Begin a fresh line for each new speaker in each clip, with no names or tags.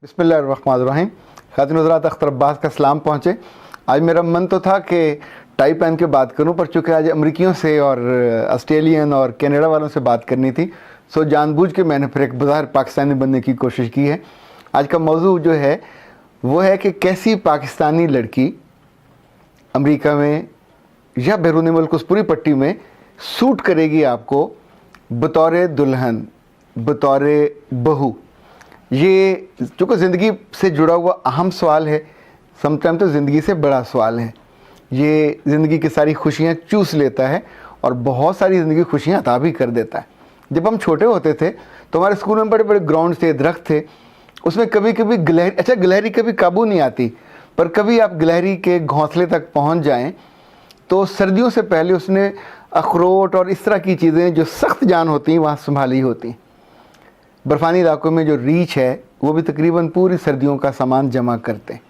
बिस्मिल्लाहिर्रहमानिर्रहीम। खातिन हज़रात, अख्तर अब्बास का सलाम पहुँचे। आज मेरा मन तो था कि टाई पहन के बात करूं, पर चूँकि आज अमरीकियों से और ऑस्ट्रेलियन और कनाडा वालों से बात करनी थी, सो जानबूझ के मैंने फिर एक बज़ाहिर पाकिस्तानी बनने की कोशिश की है। आज का मौजू जो है वो है कि कैसी पाकिस्तानी लड़की अमेरिका में या बैरून मुल्क उस पूरी पट्टी में सूट करेगी आपको बतौर दुल्हन, बतौर बहू। ये चूँकि ज़िंदगी से जुड़ा हुआ अहम सवाल है, समटाइम तो ज़िंदगी से बड़ा सवाल है। ये ज़िंदगी की सारी खुशियाँ चूस लेता है और बहुत सारी ज़िंदगी खुशियाँ अता भी कर देता है। जब हम छोटे होते थे तो हमारे स्कूल में बड़े बड़े ग्राउंड थे, दरख्त थे, उसमें कभी कभी गिलहरी कभी काबू नहीं आती, पर कभी आप गिलहरी के घोंसले तक पहुंच जाएं तो सर्दियों से पहले उसने अखरोट और इस तरह की चीज़ें जो सख्त जान होती हैं वहाँ संभाली होती। बर्फ़ानी इलाकों में जो रीछ है वो भी तकरीबन पूरी सर्दियों का सामान जमा करते हैं।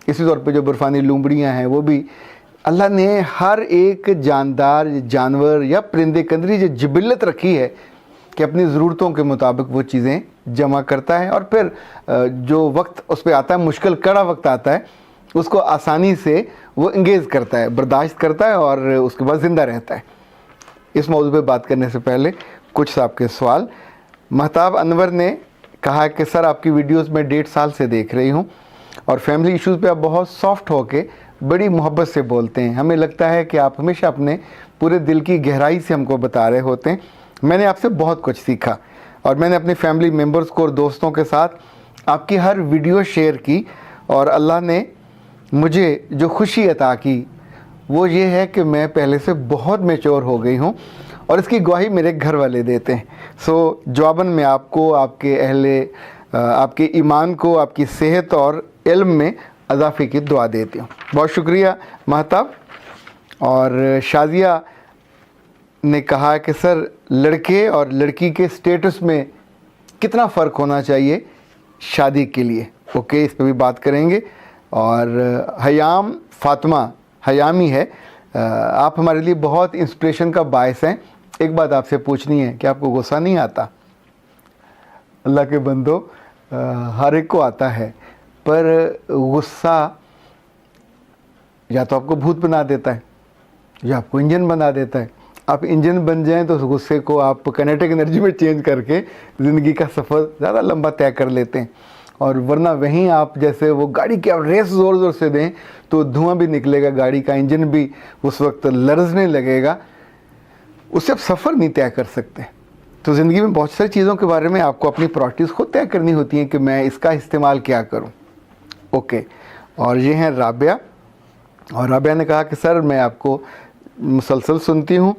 इसी तौर पे जो बर्फ़ानी लूमड़ियाँ हैं वो भी अल्लाह ने हर एक जानदार जानवर या परिंदे कंदरी जो जिबिल्लत रखी है कि अपनी ज़रूरतों के मुताबिक वो चीज़ें जमा करता है, और फिर जो वक्त उस पर आता है, मुश्किल कड़ा वक्त आता है, उसको आसानी से वो इंगेज़ करता है, बर्दाश्त करता है और उसके बाद ज़िंदा रहता है। इस मौजू पे बात करने से पहले कुछ आपके सवाल। महताब अनवर ने कहा कि सर आपकी वीडियोस में 1.5 साल से देख रही हूँ और फैमिली इश्यूज़ पे आप बहुत सॉफ्ट होके बड़ी मोहब्बत से बोलते हैं। हमें लगता है कि आप हमेशा अपने पूरे दिल की गहराई से हमको बता रहे होते हैं। मैंने आपसे बहुत कुछ सीखा और मैंने अपनी फैमिली मेम्बर्स को और दोस्तों के साथ आपकी हर वीडियो शेयर की, और अल्लाह ने मुझे जो खुशी अता की वो ये है कि मैं पहले से बहुत मैच्योर हो गई हूँ, और इसकी गवाही मेरे घर वाले देते हैं। सो जवाबन मैं आपको, आपके अहले, आपके ईमान को, आपकी सेहत और इल्म में अजाफ़े की दुआ देती हूँ। बहुत शुक्रिया महताब। और शाजिया ने कहा कि सर लड़के और लड़की के स्टेटस में कितना फ़र्क होना चाहिए शादी के लिए। ओके, इस पर भी बात करेंगे। और हयाम फातिमा, हयामी है, आप हमारे लिए बहुत इंस्पिरेशन का बायस हैं। एक बात आपसे पूछनी है कि आपको गुस्सा नहीं आता? अल्लाह के बंदो, हर एक को आता है, पर गुस्सा या तो आपको भूत बना देता है या आपको इंजन बना देता है। आप इंजन बन जाएं तो उस गुस्से को आप काइनेटिक एनर्जी में चेंज करके ज़िंदगी का सफ़र ज़्यादा लंबा तय कर लेते हैं, और वरना वहीं आप जैसे वो गाड़ी की आप रेस ज़ोर ज़ोर से दें तो धुआं भी निकलेगा, गाड़ी का इंजन भी उस वक्त लरजने लगेगा, उससे आप सफ़र नहीं तय कर सकते। तो ज़िंदगी में बहुत सारी चीज़ों के बारे में आपको अपनी प्रायोरिटीज़ खुद तय करनी होती हैं कि मैं इसका इस्तेमाल क्या करूं। ओके, और ये हैं राबिया, और राबिया ने कहा कि सर मैं आपको मुसलसल सुनती हूं,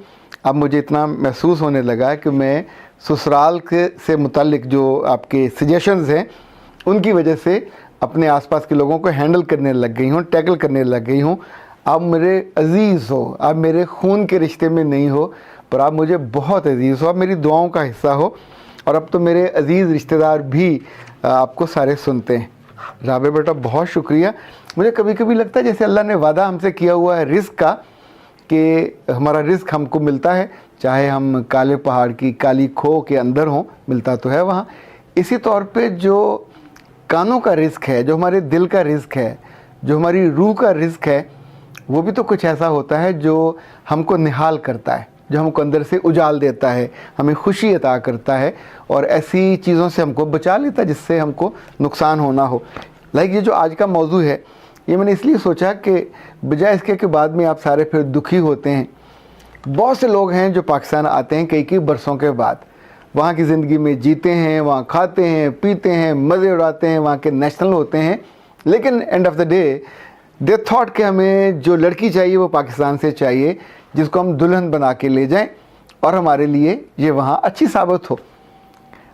अब मुझे इतना महसूस होने लगा है कि मैं ससुराल के से मुतालिक जो आपके सजेशंस हैं उनकी वजह से अपने आसपास के लोगों को हैंडल करने लग गई हूँ, टैकल करने लग गई हूँ। आप मेरे अज़ीज़ हो, आप मेरे खून के रिश्ते में नहीं हो, पर आप मुझे बहुत अज़ीज़ हो, आप मेरी दुआओं का हिस्सा हो, और अब तो मेरे अज़ीज़ रिश्तेदार भी आपको सारे सुनते हैं। राबे बेटा बहुत शुक्रिया। मुझे कभी कभी लगता है जैसे अल्लाह ने वादा हमसे किया हुआ है रिज़्क़ का, कि हमारा रिज़्क़ हमको मिलता है, चाहे हम काले पहाड़ की काली खो के अंदर हों, मिलता तो है वहाँ। इसी तौर पे जो कानों का रिज़्क़ है, जो हमारे दिल का रिज़्क़ है, जो हमारी रूह का रिज़्क़ है, वो भी तो कुछ ऐसा होता है जो हमको निहाल करता है, जो हमको अंदर से उजाल देता है, हमें खुशी अता करता है, और ऐसी चीज़ों से हमको बचा लेता है जिससे हमको नुकसान होना हो। लाइक ये जो आज का मौजू है, ये मैंने इसलिए सोचा कि बजाय इसके कि बाद में आप सारे फिर दुखी होते हैं। बहुत से लोग हैं जो पाकिस्तान आते हैं कई कई बरसों के बाद, वहाँ की ज़िंदगी में जीते हैं, वहाँ खाते हैं, पीते हैं, मज़े उड़ाते हैं, वहाँ के नेशनल होते हैं, लेकिन end of the day they thought कि हमें जो लड़की चाहिए वो पाकिस्तान से चाहिए, जिसको हम दुल्हन बना के ले जाएं और हमारे लिए ये वहाँ अच्छी साबित हो।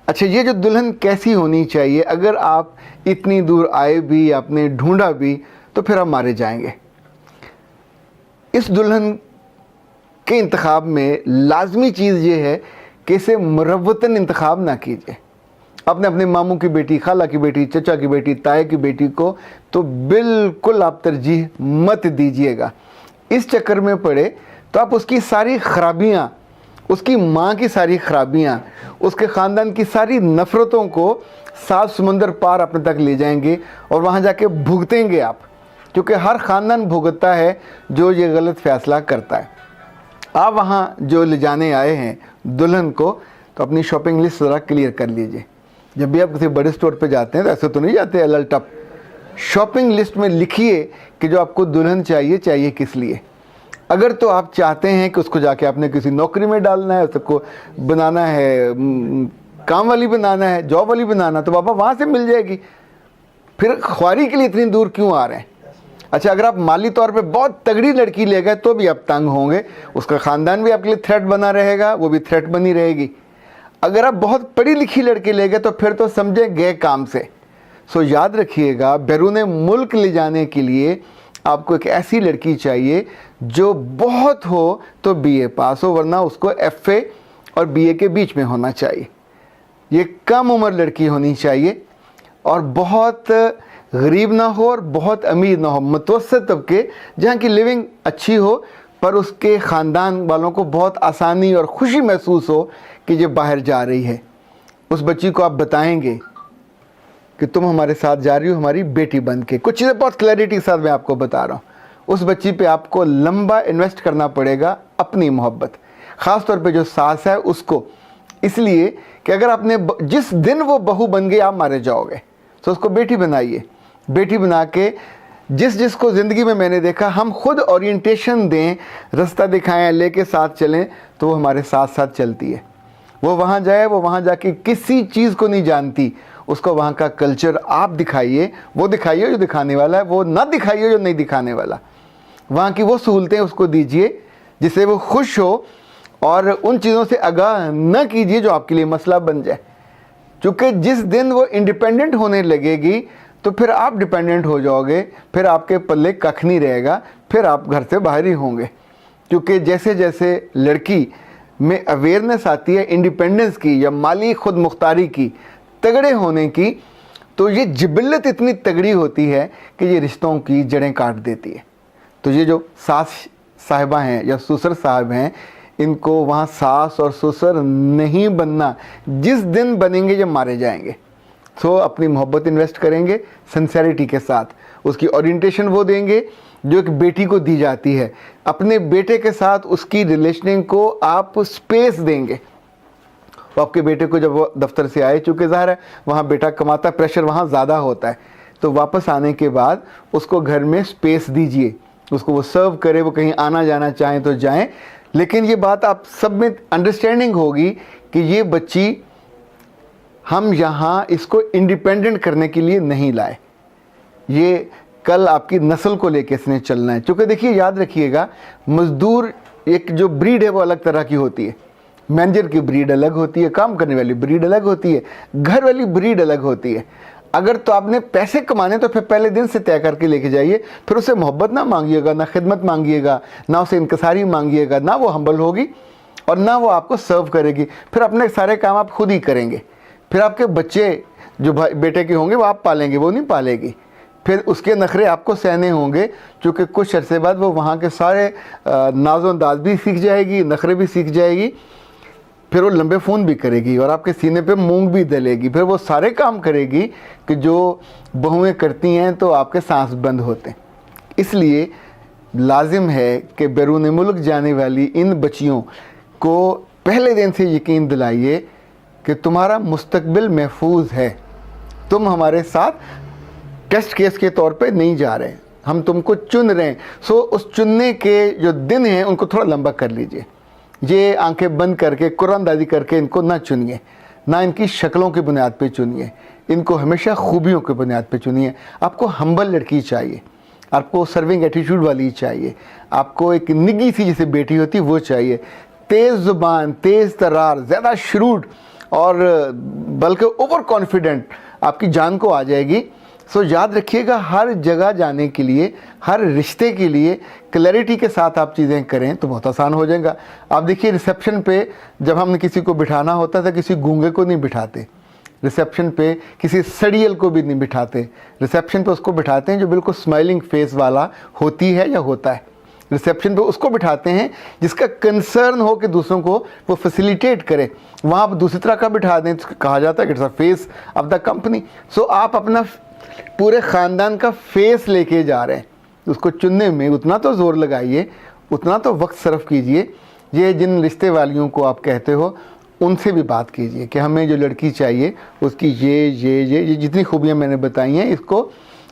अच्छा, ये जो दुल्हन कैसी होनी चाहिए, अगर आप इतनी दूर आए भी, आपने ढूंढा भी, तो फिर हम मारे जाएंगे। इस दुल्हन के इंतखाब में लाजमी चीज़ ये है कि इसे मुरव्वतन इंतखाब ना कीजिए। आपने अपने मामू की बेटी, खाला की बेटी, चचा की बेटी, ताए की बेटी को तो बिल्कुल आप तरजीह मत दीजिएगा। इस चक्कर में पड़े तो आप उसकी सारी खराबियाँ, उसकी माँ की सारी खराबियाँ, उसके ख़ानदान की सारी नफ़रतों को 7 समंदर पार अपने तक ले जाएंगे और वहाँ जाके भुगतेंगे आप, क्योंकि हर ख़ानदान भुगतता है जो ये गलत फ़ैसला करता है। आप वहाँ जो ले जाने आए हैं दुल्हन को, तो अपनी शॉपिंग लिस्ट ज़रा क्लियर कर लीजिए। जब भी आप किसी बड़े स्टोर पे जाते हैं तो ऐसे तो नहीं जाते अलल टप। शॉपिंग लिस्ट में लिखिए कि जो आपको दुल्हन चाहिए किस लिए। अगर तो आप चाहते हैं कि उसको जाके आपने किसी नौकरी में डालना है, उसको बनाना है, काम वाली बनाना है, जॉब वाली बनाना, तो बाबा वहाँ से मिल जाएगी। फिर ख्वारी के लिए इतनी दूर क्यों आ रहे हैं? अच्छा, अगर आप माली तौर पे बहुत तगड़ी लड़की ले गए तो भी आप तंग होंगे, उसका ख़ानदान भी आपके लिए थ्रेट बना रहेगा, वो भी थ्रेट बनी रहेगी। अगर आप बहुत पढ़ी लिखी लड़की ले गए तो फिर तो समझे गए काम से। सो याद रखिएगा, बैरून मुल्क ले जाने के लिए आपको एक ऐसी लड़की चाहिए जो बहुत हो तो बीए पास हो, वरना उसको एफए और बीए के बीच में होना चाहिए। ये कम उम्र लड़की होनी चाहिए और बहुत गरीब ना हो और बहुत अमीर ना हो, मुतवस्सित तबके, जहाँ की लिविंग अच्छी हो पर उसके ख़ानदान वालों को बहुत आसानी और खुशी महसूस हो कि ये बाहर जा रही है। उस बच्ची को आप बताएंगे कि तुम हमारे साथ जा रही हो हमारी बेटी बन के। कुछ चीज़ें बहुत क्लैरिटी के साथ मैं आपको बता रहा हूँ। उस बच्ची पे आपको लंबा इन्वेस्ट करना पड़ेगा अपनी मोहब्बत, ख़ास तौर पे जो सास है उसको, इसलिए कि अगर आपने जिस दिन वो बहू बन गई आप मारे जाओगे। तो उसको बेटी बनाइए, बेटी बना के जिसको ज़िंदगी में मैंने देखा, हम खुद ओरिएंटेशन दें, रास्ता दिखाएं, लेके साथ चलें, तो वो हमारे साथ साथ चलती है। वो वहाँ जाए, वो वहाँ जाके किसी चीज़ को नहीं जानती, उसको वहाँ का कल्चर आप दिखाइए, वो दिखाइए जो दिखाने वाला है, वो ना दिखाइए जो नहीं दिखाने वाला। वहाँ की वो सहूलतें उसको दीजिए जिससे वो खुश हो, और उन चीज़ों से आगाह न कीजिए जो आपके लिए मसला बन जाए। क्योंकि जिस दिन वो इंडिपेंडेंट होने लगेगी तो फिर आप डिपेंडेंट हो जाओगे, फिर आपके पल्ले कख नहीं रहेगा, फिर आप घर से बाहर ही होंगे। क्योंकि जैसे जैसे लड़की में अवेयरनेस आती है इंडिपेंडेंस की या माली खुद मुख्तारी की, तगड़े होने की, तो ये जिबिल्लत इतनी तगड़ी होती है कि ये रिश्तों की जड़ें काट देती है। तो ये जो सास साहिबा हैं या ससुर साहब हैं, इनको वहाँ सास और ससुर नहीं बनना, जिस दिन बनेंगे जब मारे जाएंगे। तो अपनी मोहब्बत इन्वेस्ट करेंगे सिंसेरिटी के साथ, उसकी ओरिएंटेशन वो देंगे जो एक बेटी को दी जाती है। अपने बेटे के साथ उसकी रिलेशनिंग को आप स्पेस देंगे। तो आपके बेटे को जब वो दफ्तर से आए, चूँकि ज़ाहिर है वहाँ बेटा कमाता, प्रेशर वहाँ ज़्यादा होता है, तो वापस आने के बाद उसको घर में स्पेस दीजिए, उसको वो सर्व करे, वो कहीं आना जाना चाहें तो जाएं। लेकिन ये बात आप सब में अंडरस्टैंडिंग होगी कि ये बच्ची हम यहाँ इसको इंडिपेंडेंट करने के लिए नहीं लाए, ये कल आपकी नस्ल को लेके इसने चलना है। क्योंकि देखिए, याद रखिएगा, मज़दूर एक जो ब्रीड है वो अलग तरह की होती है। मैनेजर की ब्रीड अलग होती है, काम करने वाली ब्रीड अलग होती है, घर वाली ब्रीड अलग होती है। अगर तो आपने पैसे कमाने तो फिर पहले दिन से तय करके लेके जाइए, फिर उससे मोहब्बत ना मांगिएगा, ना खिदमत मांगिएगा, ना उसे इनकसारी मांगिएगा, ना वो हम्बल होगी और ना वो आपको सर्व करेगी। फिर अपने सारे काम आप खुद ही करेंगे। फिर आपके बच्चे जो भाई बेटे के होंगे वो आप पालेंगे, वो नहीं पालेगी। फिर उसके नखरे आपको सहने होंगे, क्योंकि कुछ अरसे बाद वो वहाँ के सारे नाज़ो अंदाज भी सीख जाएगी, नखरे भी सीख जाएगी। फिर वो लंबे फ़ोन भी करेगी और आपके सीने पे मूंग भी दलेगी। फिर वो सारे काम करेगी कि जो बहुएं करती हैं तो आपके सांस बंद होते हैं। इसलिए लाजिम है कि बैरून मुल्क जाने वाली इन बच्चियों को पहले दिन से यकीन दिलाइए कि तुम्हारा मुस्तकबिल महफूज है, तुम हमारे साथ टेस्ट केस के तौर पे नहीं जा रहे, हम तुमको चुन रहे हैं। सो उस चुनने के जो दिन हैं उनको थोड़ा लंबा कर लीजिए। ये आंखें बंद करके कुरानदाजी करके इनको ना चुनिए, ना इनकी शक्लों की बुनियाद पे चुनिए, इनको हमेशा खूबियों की बुनियाद पे चुनिए। आपको हम्बल लड़की चाहिए, आपको सर्विंग एटीट्यूड वाली चाहिए, आपको एक निगी सी जैसे बेटी होती वो चाहिए, तेज़ ज़ुबान, तेज़ तरार, ज़्यादा श्रूड और बल्कि ओवर कॉन्फिडेंट आपकी जान को आ जाएगी। सो याद रखिएगा, हर जगह जाने के लिए, हर रिश्ते के लिए क्लैरिटी के साथ आप चीज़ें करें तो बहुत आसान हो जाएगा। आप देखिए, रिसेप्शन पे जब हमने किसी को बिठाना होता था, किसी गूंगे को नहीं बिठाते रिसेप्शन पे, किसी सड़ियल को भी नहीं बिठाते रिसेप्शन पे। उसको बिठाते हैं जो बिल्कुल स्माइलिंग फेस वाला होती है या होता है। रिसेप्शन पे उसको बिठाते हैं जिसका कंसर्न हो कि दूसरों को वो फैसिलिटेट करे, वहाँ आप दूसरी तरह का बिठा दें तो कहा जाता है कि it's a face of the company. So आप अपना पूरे ख़ानदान का फेस लेके जा रहे हैं, उसको चुनने में उतना तो ज़ोर लगाइए, उतना तो वक्त सर्फ कीजिए। ये जिन रिश्ते वालियों को आप कहते हो उनसे भी बात कीजिए कि हमें जो लड़की चाहिए उसकी ये जितनी खूबियाँ मैंने बताई हैं इसको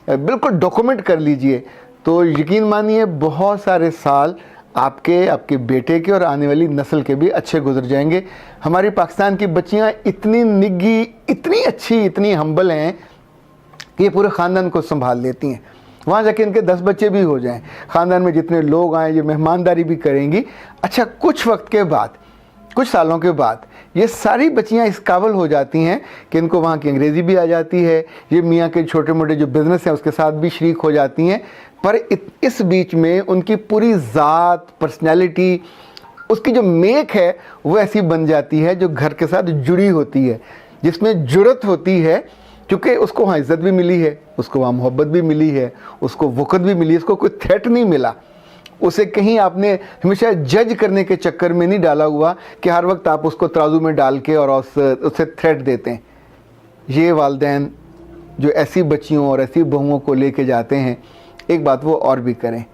बिल्कुल डॉक्यूमेंट कर लीजिए। तो यकीन मानिए बहुत सारे साल आपके बेटे के और आने वाली नस्ल के भी अच्छे गुजर जाएंगे। हमारी पाकिस्तान की बच्चियाँ इतनी निग्गी, इतनी अच्छी, इतनी हम्बल हैं कि ये पूरे ख़ानदान को संभाल लेती हैं। वहाँ जाके इनके 10 बच्चे भी हो जाएं, ख़ानदान में जितने लोग आएँ ये मेहमानदारी भी करेंगी। अच्छा, कुछ वक्त के बाद, कुछ सालों के बाद ये सारी बच्चियाँ इस काबिल हो जाती हैं कि इनको वहाँ की अंग्रेज़ी भी आ जाती है, ये मियाँ के छोटे मोटे जो बिज़नेस हैं उसके साथ भी शरीक हो जाती हैं। पर इस बीच में उनकी पूरी ज़ात, पर्सनैलिटी, उसकी जो मेक है वो ऐसी बन जाती है जो घर के साथ जुड़ी होती है, जिसमें जुड़त होती है, क्योंकि उसको वहाँ इज़्ज़त भी मिली है, उसको वहाँ मोहब्बत भी मिली है, उसको वक़्त भी मिली है, उसको कोई थ्रेट नहीं मिला। उसे कहीं आपने हमेशा जज करने के चक्कर में नहीं डाला हुआ कि हर वक्त आप उसको तराजू में डाल के और उससे थ्रेट देते हैं। ये वालिदैन जो ऐसी बच्चियों और ऐसी बहुओं को लेके जाते हैं, एक बात वो और भी करें,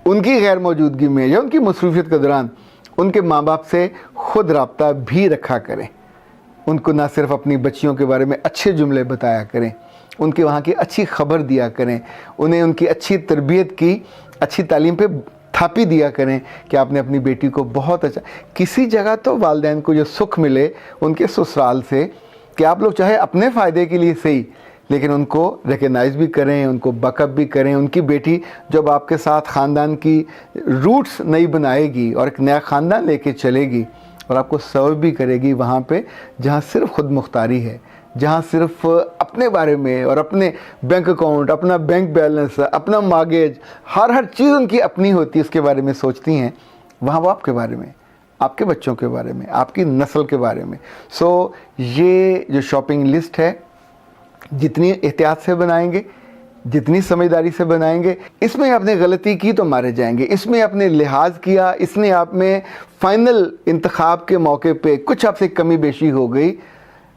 उनकी गैर मौजूदगी में या उनकी मसरूफियत के दौरान उनके माँ बाप से ख़ुद रब्ता भी रखा करें। उनको ना सिर्फ अपनी बच्चियों के बारे में अच्छे जुमले बताया करें, उनके वहाँ की अच्छी खबर दिया करें, उन्हें उनकी अच्छी तरबियत की, अच्छी तालीम पे थापी दिया करें कि आपने अपनी बेटी को बहुत अच्छा। किसी जगह तो वालिदैन को जो सुख मिले उनके ससुराल से कि आप लोग चाहे अपने फ़ायदे के लिए सही लेकिन उनको रिकग्नाइज़ भी करें, उनको बकअप भी करें। उनकी बेटी जब आपके साथ ख़ानदान की रूट्स नई बनाएगी और एक नया ख़ानदान लेके चलेगी और आपको सर्व भी करेगी वहाँ पे जहाँ सिर्फ खुद मुख्तारी है, जहाँ सिर्फ अपने बारे में और अपने बैंक अकाउंट, अपना बैंक बैलेंस, अपना मार्गेज, हर चीज़ उनकी अपनी होती है, उसके बारे में सोचती हैं। वहाँ वो आपके बारे में, आपके बच्चों के बारे में, आपकी नस्ल के बारे में। सो ये जो शॉपिंग लिस्ट है, जितनी एहतियात से बनाएंगे, जितनी समझदारी से बनाएंगे, इसमें आपने गलती की तो मारे जाएंगे, इसमें आपने लिहाज किया, इसने आप में फ़ाइनल इंतखाब के मौके पे कुछ आपसे कमी बेशी हो गई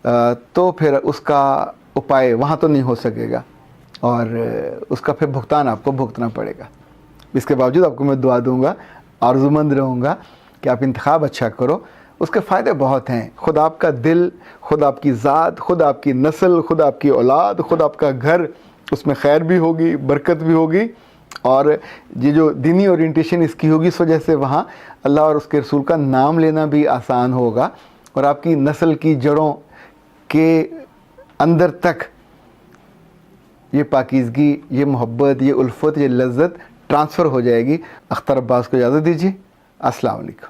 तो फिर उसका उपाय वहाँ तो नहीं हो सकेगा और उसका फिर भुगतान आपको भुगतना पड़ेगा। इसके बावजूद आपको मैं दुआ दूँगा, आरज़ूमंद रहूँगा कि आप इंतखाब अच्छा करो, उसके फ़ायदे बहुत हैं। खुद आपका दिल, खुद आपकी ज़ात, खुद आपकी नस्ल, खुद आपकी औलाद, खुद आपका घर, उसमें खैर भी होगी, बरकत भी होगी और ये जो दीनी ओरिएंटेशन इसकी होगी, इस वजह से वहाँ अल्लाह और उसके रसूल का नाम लेना भी आसान होगा और आपकी नस्ल की जड़ों के अंदर तक ये पाकीज़गी, ये मोहब्बत, ये उल्फत, ये लज्जत ट्रांसफ़र हो जाएगी। अख्तर अब्बास को इजाज़त दीजिए। अस्सलाम वालेकुम।